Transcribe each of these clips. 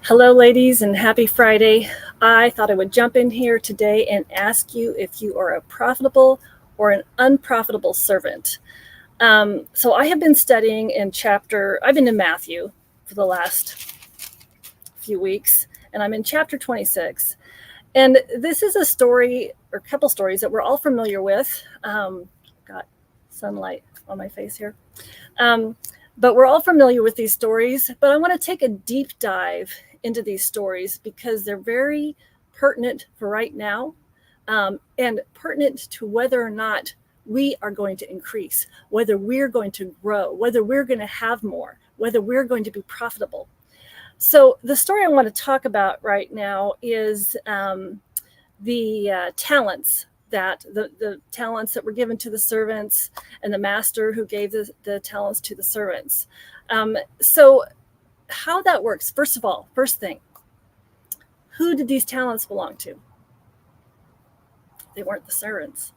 Hello, ladies, and happy Friday. I thought I would jump in here today and ask you if you are a profitable or an unprofitable servant. So I have been studying I've been in Matthew for the last few weeks, and I'm in chapter 26. And this is a story, or a couple stories that we're all familiar with. Got sunlight on my face here. But we're all familiar with these stories, but I want to take a deep dive into these stories because they're very pertinent for right now, and pertinent to whether or not we are going to increase, whether we're going to grow, whether we're going to have more, whether we're going to be profitable. So the story I want to talk about right now is the talents the talents that were given to the servants, and the master who gave the talents to the servants. So how that works, first of all, first thing, who did these talents belong to? They weren't the servants.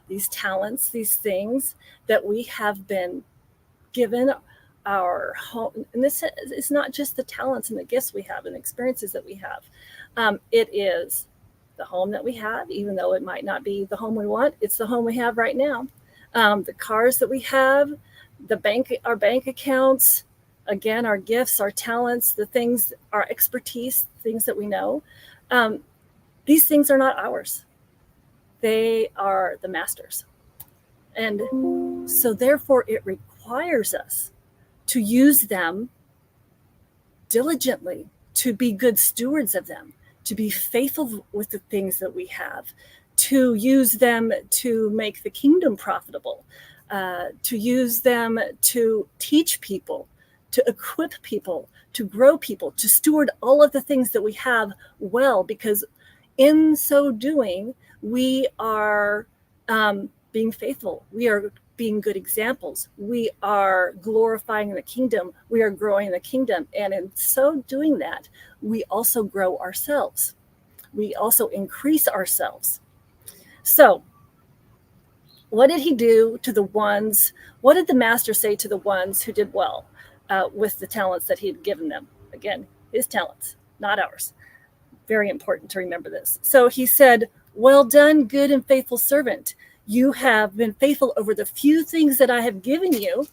These talents, these things that we have been given our home, and this is not just the talents and the gifts we have and the experiences that we have. It is the home that we have, even though it might not be the home we want. It's the home we have right now. The cars that we have, our bank accounts, again, our gifts, our talents, the things, our expertise, things that we know. These things are not ours. They are the master's. And so therefore it requires us to use them diligently, to be good stewards of them, to be faithful with the things that we have, to use them to make the kingdom profitable, to use them to teach people, to equip people, to grow people, to steward all of the things that we have well, because in so doing, we are being faithful. We are being good examples. We are glorifying the kingdom. We are growing the kingdom. And in so doing that, we also grow ourselves. We also increase ourselves. So what did he do to the ones? What did the master say to the ones who did well with the talents that he had given them? Again, his talents, not ours. Very important to remember this. So he said, "Well done, good and faithful servant. You have been faithful over the few things that I have given you."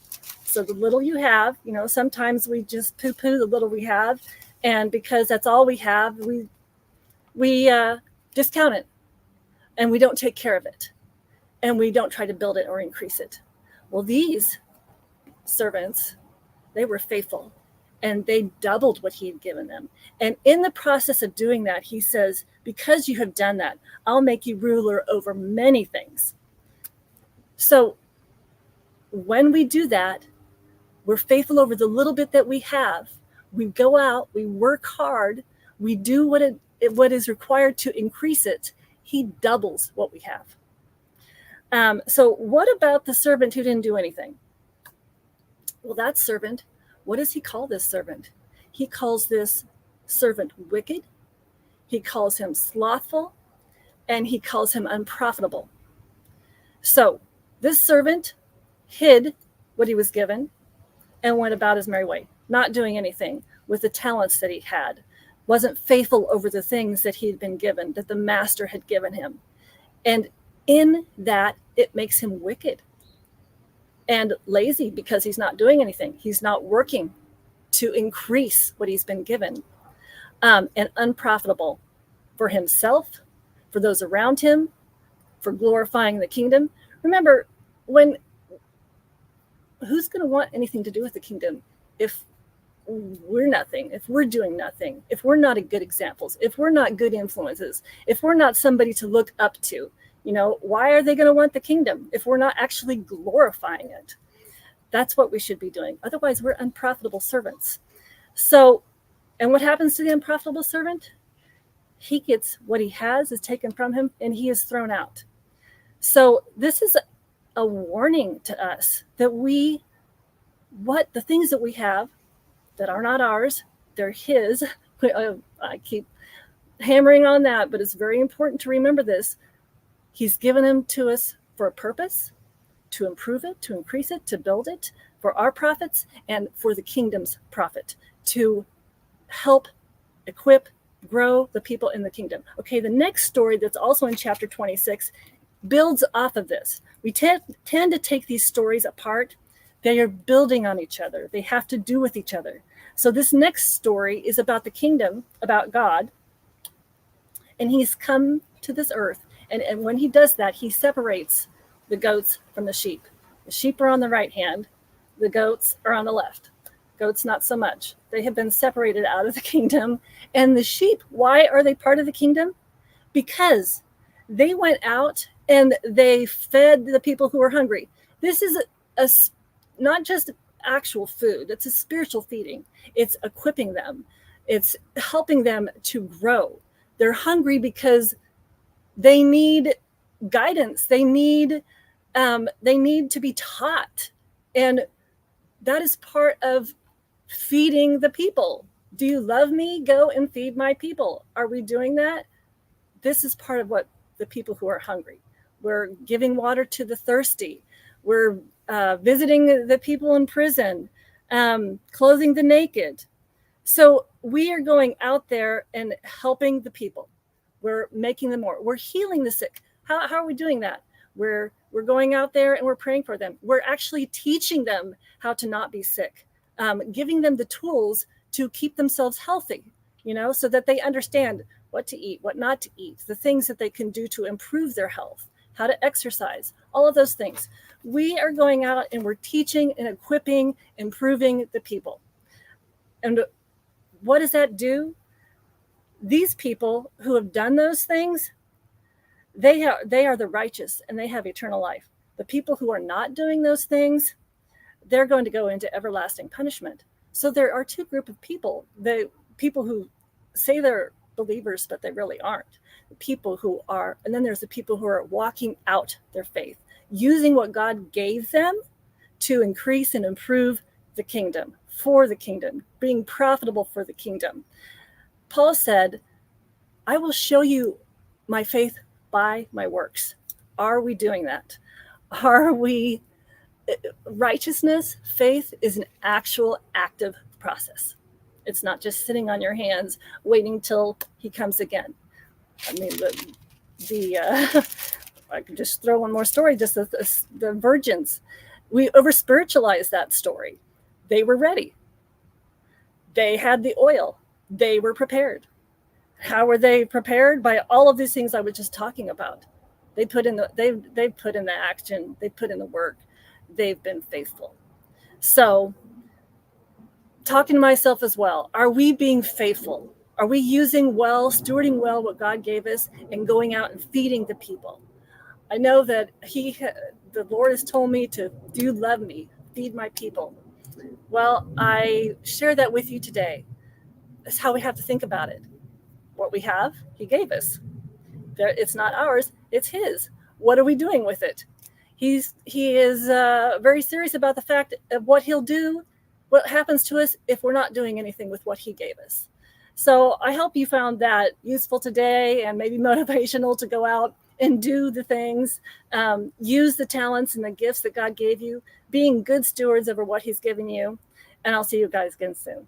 So the little you have, sometimes we just poo-poo the little we have. And because that's all we have, we discount it, and we don't take care of it, and we don't try to build it or increase it. Well, these servants, they were faithful, and they doubled what he had given them. And in the process of doing that, he says, "Because you have done that, I'll make you ruler over many things." So when we do that, we're faithful over the little bit that we have. We go out, we work hard, we do what is required to increase it. He doubles what we have. So what about the servant who didn't do anything? Well, that servant, what does he call this servant? He calls this servant wicked. He calls him slothful, and he calls him unprofitable. So this servant hid what he was given and went about his merry way, not doing anything with the talents that he had, wasn't faithful over the things that he had been given, that the master had given him. And in that, it makes him wicked and lazy because he's not doing anything. He's not working to increase what he's been given, and unprofitable for himself, for those around him, for glorifying the kingdom. Remember, who's going to want anything to do with the kingdom if we're nothing, if we're doing nothing, if we're not good examples, if we're not good influences, if we're not somebody to look up to? Why are they going to want the kingdom if we're not actually glorifying it? That's what we should be doing. Otherwise, we're unprofitable servants. So, and what happens to the unprofitable servant? He gets what he has is taken from him, and he is thrown out. So this is a warning to us that the things that we have that are not ours, they're his. I keep hammering on that, but it's very important to remember this. He's given them to us for a purpose, to improve it, to increase it, to build it, for our profits and for the kingdom's profit, to help equip, grow the people in the kingdom. Okay, the next story that's also in chapter 26 builds off of this. We tend to take these stories apart. They are building on each other. They have to do with each other. So this next story is about the kingdom, about God, and he's come to this earth. And when he does that, he separates the goats from the sheep. The sheep are on the right hand. The goats are on the left. Goats, not so much. They have been separated out of the kingdom. And the sheep, why are they part of the kingdom? Because they went out and they fed the people who were hungry. This is not just actual food. It's a spiritual feeding. It's equipping them. It's helping them to grow. They're hungry because they need guidance. They need to be taught. And that is part of feeding the people. Do you love me? Go and feed my people. Are we doing that? This is part of what the people who are hungry. We're giving water to the thirsty. We're visiting the people in prison, clothing the naked. So we are going out there and helping the people. We're making them more. We're healing the sick. How are we doing that? We're going out there and we're praying for them. We're actually teaching them how to not be sick, giving them the tools to keep themselves healthy, so that they understand what to eat, what not to eat, the things that they can do to improve their health, how to exercise, all of those things. We are going out and we're teaching and equipping, improving the people. And what does that do? These people who have done those things, they are the righteous and they have eternal life. The people who are not doing those things, they're going to go into everlasting punishment. So there are two groups of people. The people who say they're believers, but they really aren't. The people who are, and then there's the people who are walking out their faith, using what God gave them to increase and improve the kingdom, for the kingdom, being profitable for the kingdom. Paul said, I will show you my faith by my works. Are we doing that? Are we? Righteousness, faith is an actual active process. It's not just sitting on your hands waiting till he comes again. I mean, I could just throw one more story, just the virgins. We over spiritualize that story. They were ready. They had the oil. They were prepared. How were they prepared? By all of these things I was just talking about. They put in the action. They put in the work. They've been faithful. So, talking to myself as well, are we being faithful? Are we using well, stewarding well what God gave us and going out and feeding the people? I know that the Lord has told me to, do you love me? Feed my people. Well, I share that with you today. That's how we have to think about it. What we have, he gave us. It's not ours, it's his. What are we doing with it? He is very serious about the fact of what he'll do, what happens to us if we're not doing anything with what he gave us. So I hope you found that useful today and maybe motivational to go out and do the things, use the talents and the gifts that God gave you, being good stewards over what he's given you. And I'll see you guys again soon.